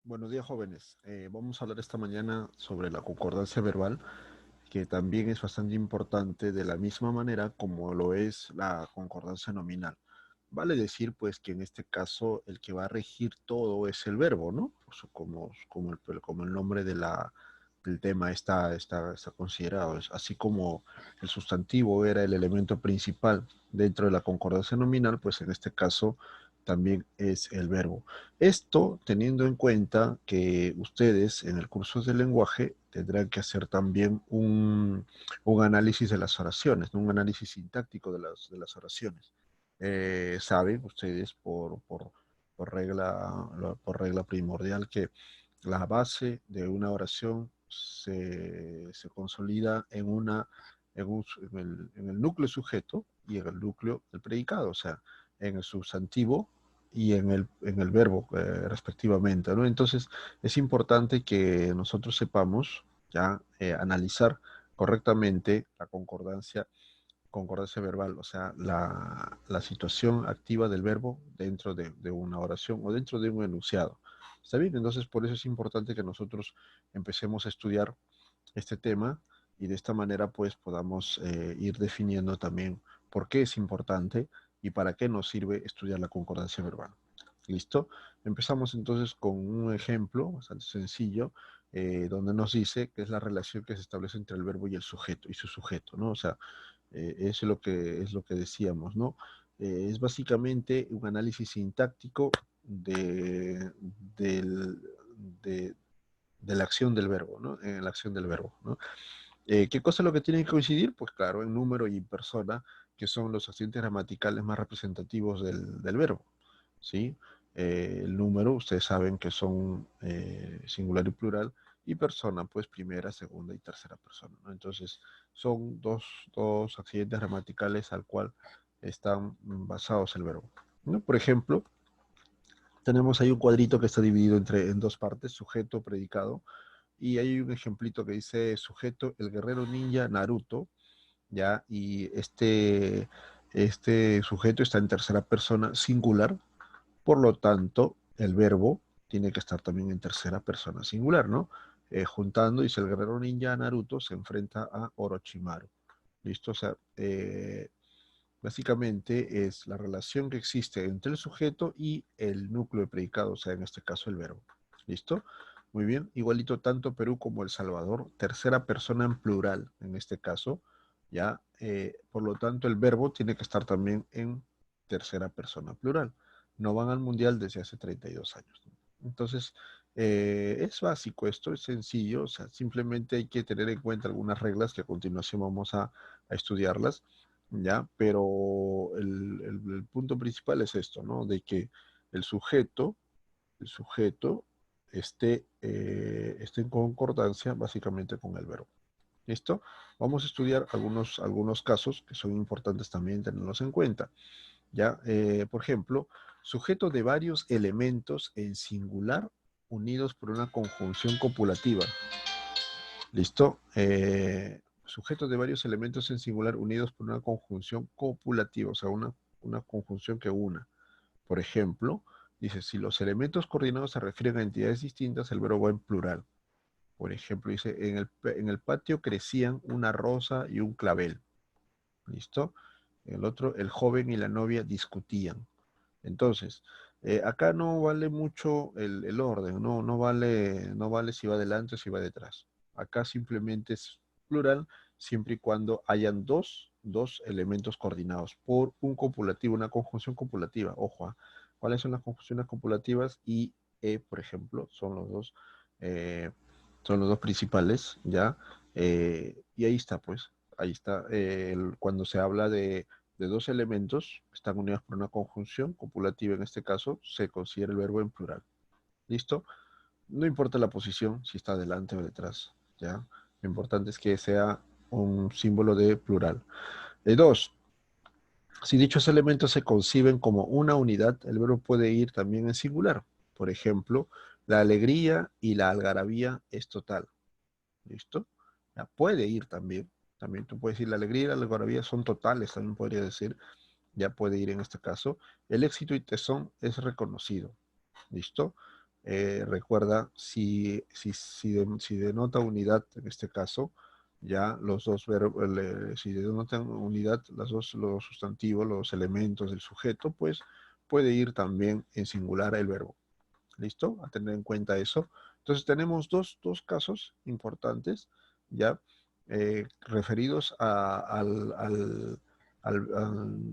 Buenos días, jóvenes. Vamos a hablar esta mañana sobre la concordancia verbal, que también es bastante importante de la misma manera como lo es la concordancia nominal. Vale decir, pues, que en este caso el que va a regir todo es el verbo, ¿no? Pues, como el nombre del tema está considerado. Así como el sustantivo era el elemento principal dentro de la concordancia nominal, pues en este caso también es el verbo. Esto teniendo en cuenta que ustedes en el curso de lenguaje tendrán que hacer también un análisis de las oraciones, ¿no? Un análisis sintáctico de las oraciones. Saben ustedes por regla primordial que la base de una oración se consolida en el núcleo sujeto y en el núcleo del predicado, o sea, en el sustantivo y en el verbo, respectivamente, ¿no? Entonces, es importante que nosotros sepamos ya analizar correctamente la concordancia verbal, o sea, la situación activa del verbo dentro de una oración o dentro de un enunciado. ¿Está bien? Entonces, por eso es importante que nosotros empecemos a estudiar este tema y de esta manera, pues, podamos ir definiendo también por qué es importante y para qué nos sirve estudiar la concordancia verbal. ¿Listo? Empezamos entonces con un ejemplo bastante sencillo, donde nos dice que es la relación que se establece entre el verbo y el sujeto, y su sujeto, ¿no? O sea, eso es lo que decíamos, ¿no? Es básicamente un análisis sintáctico de, del- de, de la acción del verbo, ¿no? En la acción del verbo, ¿no? ¿Qué cosa es lo que tiene que coincidir? Pues claro, en número y en persona, que son los accidentes gramaticales más representativos del verbo, ¿sí? El número, ustedes saben que son singular y plural, y persona, pues primera, segunda y tercera persona, ¿no? Entonces, son dos accidentes gramaticales al cual están basados el verbo, ¿no? Por ejemplo, tenemos ahí un cuadrito que está dividido en dos partes, sujeto, predicado, y hay un ejemplito que dice sujeto, el guerrero ninja Naruto, ¿ya? Y este sujeto está en tercera persona singular, por lo tanto, el verbo tiene que estar también en tercera persona singular, ¿no? Juntando, dice el guerrero ninja Naruto se enfrenta a Orochimaru. ¿Listo? O sea, básicamente es la relación que existe entre el sujeto y el núcleo de predicado, o sea, en este caso el verbo. ¿Listo? Muy bien. Igualito tanto Perú como El Salvador, tercera persona en plural, en este caso, ¿ya? Por lo tanto, el verbo tiene que estar también en tercera persona plural. No van al mundial desde hace 32 años, ¿no? Entonces, es básico esto, es sencillo, o sea, simplemente hay que tener en cuenta algunas reglas que a continuación vamos a estudiarlas, ¿ya? Pero el punto principal es esto, ¿no? De que el sujeto, el sujeto esté en concordancia básicamente con el verbo. ¿Listo? Vamos a estudiar algunos casos que son importantes también tenerlos en cuenta. ¿Ya? Por ejemplo, sujeto de varios elementos en singular unidos por una conjunción copulativa. ¿Listo? Sujetos de varios elementos en singular unidos por una conjunción copulativa, o sea, una conjunción que una. Por ejemplo, dice, si los elementos coordinados se refieren a entidades distintas, el verbo va en plural. Por ejemplo, dice, en el patio crecían una rosa y un clavel. ¿Listo? En el otro, el joven y la novia discutían. Entonces, acá no vale mucho el orden, no vale si va adelante o si va detrás. Acá simplemente es plural siempre y cuando hayan dos elementos coordinados por un copulativo, una conjunción copulativa. Ojo, ¿ah? ¿Cuáles son las conjunciones copulativas? Y, por ejemplo, eh, son los dos principales, ¿ya? Y ahí está, pues, ahí está. Cuando se habla de dos elementos, están unidos por una conjunción copulativa en este caso, se considera el verbo en plural. ¿Listo? No importa la posición, si está delante o detrás, ¿ya? Lo importante es que sea un símbolo de plural. Dos, si dichos elementos se conciben como una unidad, el verbo puede ir también en singular. Por ejemplo, la alegría y la algarabía es total. ¿Listo? Ya puede ir también. También tú puedes decir la alegría y la algarabía son totales, también podría decir, ya puede ir en este caso. El éxito y tesón es reconocido. ¿Listo? recuerda, si denota unidad, en este caso, ya los dos verbos, si denotan unidad, los sustantivos, los elementos del sujeto, pues puede ir también en singular el verbo. ¿Listo? A tener en cuenta eso. Entonces tenemos dos casos importantes, ya, referidos a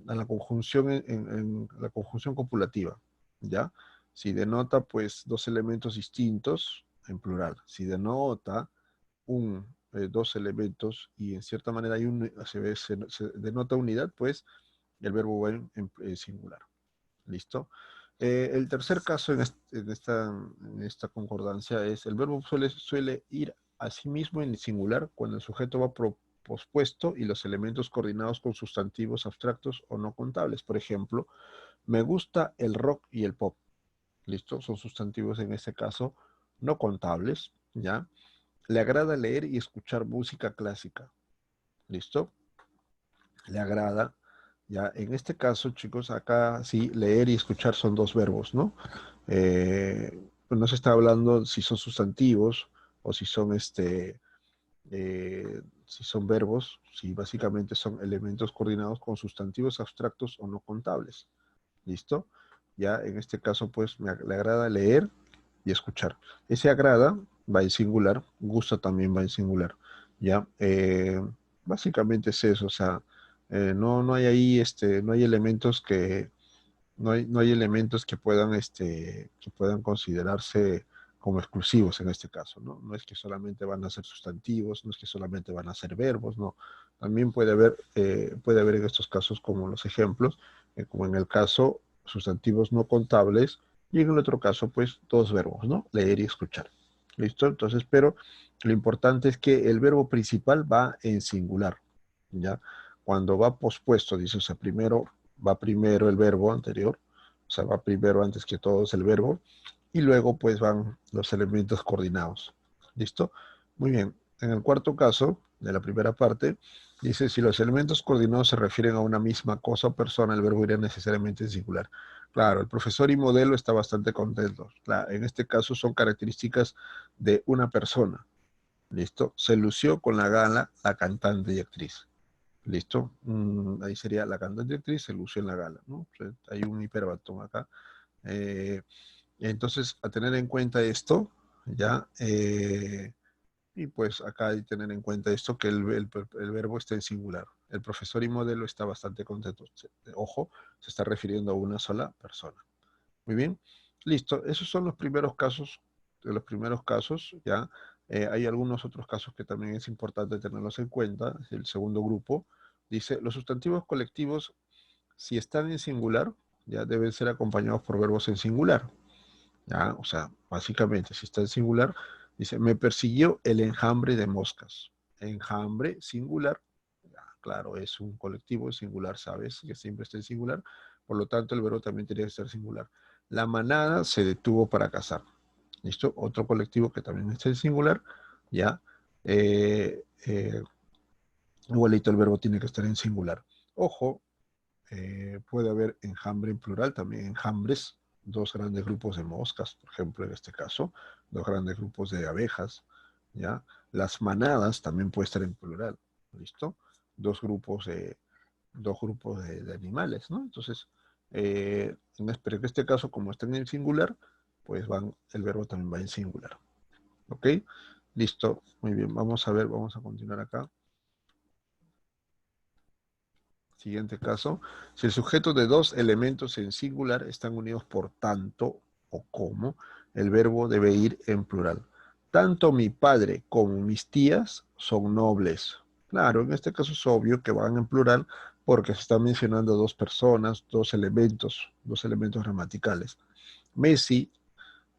la conjunción en la conjunción copulativa, ¿ya? Si denota, pues, dos elementos distintos, en plural. Si denota dos elementos y en cierta manera se denota unidad, pues, el verbo va en singular. ¿Listo? El tercer caso en esta concordancia es el verbo suele ir a sí mismo en singular cuando el sujeto va pospuesto y los elementos coordinados con sustantivos abstractos o no contables. Por ejemplo, me gusta el rock y el pop. ¿Listo? Son sustantivos en este caso no contables, ¿ya? Le agrada leer y escuchar música clásica. ¿Listo? Le agrada. Ya, en este caso, chicos, acá sí, leer y escuchar son dos verbos, ¿no? Pues no se está hablando si son sustantivos o si son verbos, si básicamente son elementos coordinados con sustantivos abstractos o no contables. ¿Listo? Ya, en este caso, pues le agrada leer y escuchar. Ese agrada va en singular, gusta también va en singular. Ya, básicamente es eso, o sea, no hay ahí, no hay elementos no hay elementos que puedan considerarse como exclusivos en este caso, ¿no? No es que solamente van a ser sustantivos, no es que solamente van a ser verbos, no. También puede haber en estos casos como los ejemplos, como en el caso sustantivos no contables y en el otro caso, pues, dos verbos, ¿no? Leer y escuchar. ¿Listo? Entonces, pero lo importante es que el verbo principal va en singular, ¿ya? Cuando va pospuesto, dice, o sea, va primero el verbo anterior, o sea, va primero antes que todo es el verbo, y luego pues van los elementos coordinados. ¿Listo? Muy bien. En el cuarto caso, de la primera parte, dice, si los elementos coordinados se refieren a una misma cosa o persona, el verbo iría necesariamente en singular. Claro, el profesor y modelo está bastante contento. Claro, en este caso son características de una persona. ¿Listo? Se lució con la gala la cantante y actriz. ¿Listo? Ahí sería la cantante y actriz se lució en la gala, ¿no? O sea, hay un hiperbatón acá. Eh, entonces, a tener en cuenta esto, ya, y pues acá hay que tener en cuenta esto, que el verbo está en singular. El profesor y modelo está bastante contento. Ojo, se está refiriendo a una sola persona. Muy bien, listo. Esos son los primeros casos, ya. Hay algunos otros casos que también es importante tenerlos en cuenta. El segundo grupo dice, los sustantivos colectivos, si están en singular, ya deben ser acompañados por verbos en singular. ¿Ya? O sea, básicamente, si está en singular, dice, me persiguió el enjambre de moscas. Enjambre, singular, ya, claro, es un colectivo singular, ¿sabes? Que siempre está en singular, por lo tanto, el verbo también tiene que ser singular. La manada se detuvo para cazar. ¿Listo? Otro colectivo que también está en singular, ya. Eh, eh, Igualito el verbo tiene que estar en singular. Ojo, puede haber enjambre en plural, también enjambres, dos grandes grupos de moscas, por ejemplo, en este caso, dos grandes grupos de abejas, ¿ya? Las manadas también puede estar en plural, ¿listo? Dos grupos de, de animales, ¿no? Entonces, pero en este caso, como están en singular, pues el verbo también va en singular, ¿ok? Listo, muy bien, vamos a ver, vamos a continuar acá. Siguiente caso, si el sujeto de dos elementos en singular están unidos por tanto o como, el verbo debe ir en plural. Tanto mi padre como mis tías son nobles. Claro, en este caso es obvio que van en plural porque se están mencionando dos personas, dos elementos gramaticales. Messi,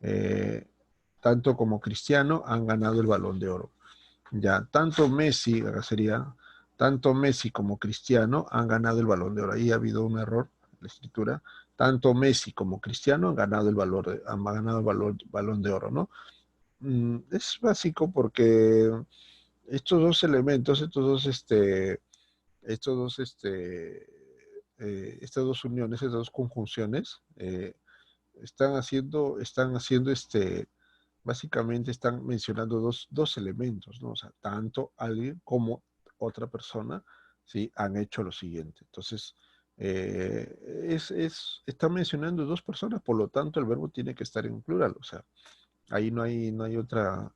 eh, tanto como Cristiano, han ganado el Balón de Oro. Ya, acá sería, tanto Messi como Cristiano han ganado el Balón de Oro. Ahí ha habido un error en la escritura. Tanto Messi como Cristiano han ganado han ganado el Balón de Oro, ¿no? Es básico porque estos dos elementos, estos dos, estas dos uniones, estas dos conjunciones, están haciendo básicamente están mencionando dos elementos, ¿no? O sea, tanto alguien como otra persona, ¿sí? Han hecho lo siguiente. Entonces, están mencionando dos personas, por lo tanto el verbo tiene que estar en plural, o sea, ahí no hay otra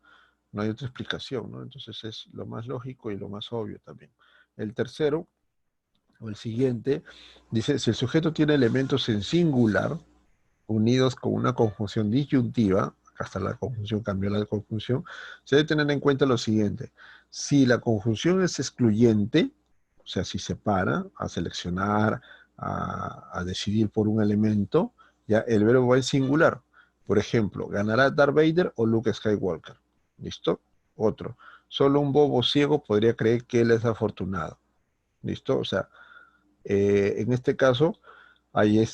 explicación, ¿no? Entonces es lo más lógico y lo más obvio también. El tercero, o el siguiente, dice, si el sujeto tiene elementos en singular, unidos con una conjunción disyuntiva, hasta la conjunción cambió la conjunción, se debe tener en cuenta lo siguiente. Si la conjunción es excluyente, o sea, si separa, a seleccionar, a decidir por un elemento, ya el verbo va en singular. Por ejemplo, ¿ganará Darth Vader o Luke Skywalker? ¿Listo? Otro. Solo un bobo ciego podría creer que él es afortunado. ¿Listo? O sea, en este caso hay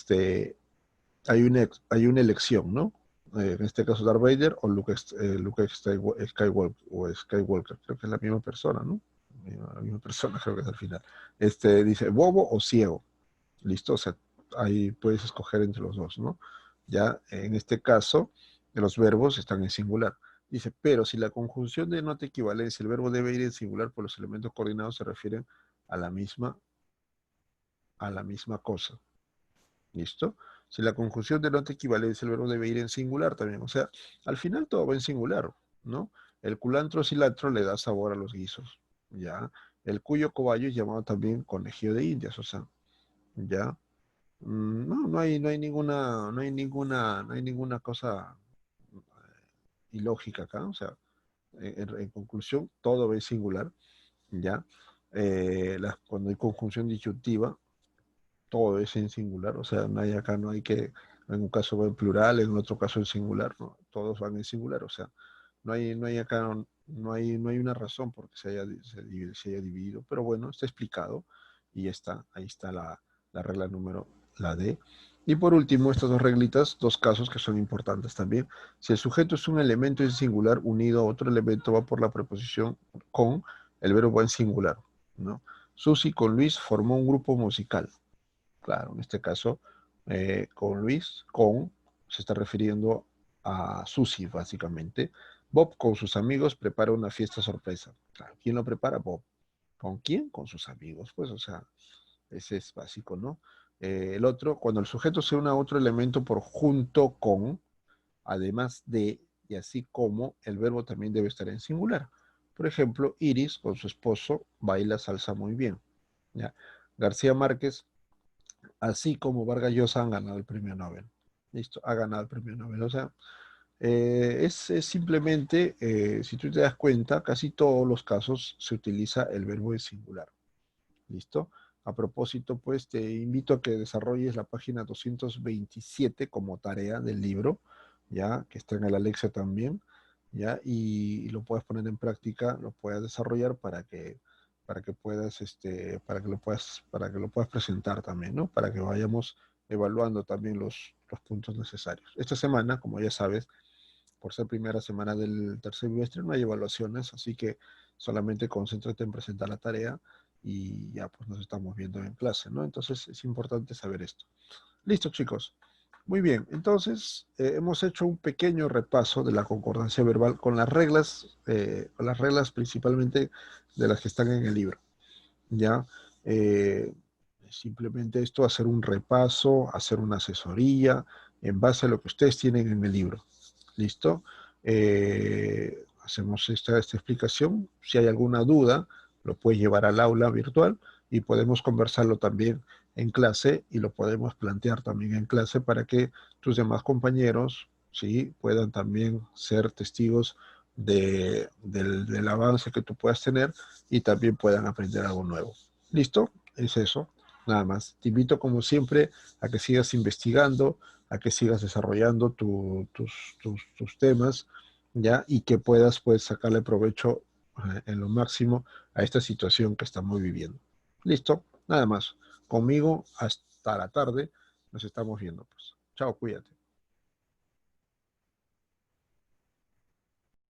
hay una elección, ¿no? En este caso Darth Vader o Luke Skywalker, Skywalker, creo que es la misma persona, ¿no? La misma persona creo que es al final. Dice, bobo o ciego, ¿listo? O sea, ahí puedes escoger entre los dos, ¿no? Ya, en este caso, los verbos están en singular. Dice, pero si la conjunción denota equivalencia, el verbo debe ir en singular, por los elementos coordinados se refieren a la misma, a la misma cosa. ¿Listo? Si la conjunción denota equivalencia, el verbo debe ir en singular también. O sea, al final todo va en singular, ¿no? El culantro cilantro le da sabor a los guisos, ¿ya? El cuyo cobayo es llamado también conejillo de indias, o sea, ¿ya? No, no hay ninguna cosa ilógica acá, o sea, en conclusión, todo va en singular, ¿ya? Cuando hay conjunción disyuntiva, todo es en singular, o sea, no hay acá, no hay que, en un caso va en plural, en otro caso en singular, ¿no? Todos van en singular, o sea, no hay acá, no hay una razón por que se haya dividido, pero bueno, está explicado y ya está, ahí está la regla número, la D. Y por último, estas dos reglitas, dos casos que son importantes también. Si el sujeto es un elemento en singular unido a otro elemento, va por la preposición con, el verbo va en singular, ¿no? Susi con Luis formó un grupo musical. Claro, en este caso, con Luis, se está refiriendo a Susi, básicamente. Bob con sus amigos prepara una fiesta sorpresa. Claro, ¿quién lo prepara? Bob. ¿Con quién? Con sus amigos. Pues, o sea, ese es básico, ¿no? El otro, cuando el sujeto se une a otro elemento por junto con, además de, y así como, el verbo también debe estar en singular. Por ejemplo, Iris con su esposo baila salsa muy bien. ¿Ya? García Márquez así como Vargas Llosa han ganado el premio Nobel. Listo, ha ganado el premio Nobel. O sea, es simplemente, si tú te das cuenta, casi todos los casos se utiliza el verbo en singular. ¿Listo? A propósito, pues te invito a que desarrolles la página 227 como tarea del libro, ya, que está en el Alexa también, ya, y lo puedas poner en práctica, lo puedas desarrollar para que puedas, para que lo puedas presentar también, ¿no? Para que vayamos evaluando también los puntos necesarios. Esta semana, como ya sabes, por ser primera semana del tercer bimestre, no hay evaluaciones, así que solamente concéntrate en presentar la tarea y ya pues nos estamos viendo en clase, ¿no? Entonces es importante saber esto. Listo, chicos. Muy bien, entonces hemos hecho un pequeño repaso de la concordancia verbal con las reglas principalmente de las que están en el libro. ¿Ya? Eh, Simplemente esto, hacer un repaso, hacer una asesoría en base a lo que ustedes tienen en el libro. ¿Listo? Hacemos esta explicación. Si hay alguna duda, lo puedes llevar al aula virtual y podemos conversarlo también en clase y lo podemos plantear también en clase para que tus demás compañeros, ¿sí?, puedan también ser testigos del avance que tú puedas tener y también puedan aprender algo nuevo. ¿Listo? Es eso, nada más. Te invito como siempre a que sigas investigando, a que sigas desarrollando tus temas, ¿ya? Y que puedas pues sacarle provecho en lo máximo a esta situación que estamos viviendo. ¿Listo? Nada más. Conmigo hasta la tarde. Nos estamos viendo pues. Chao, cuídate.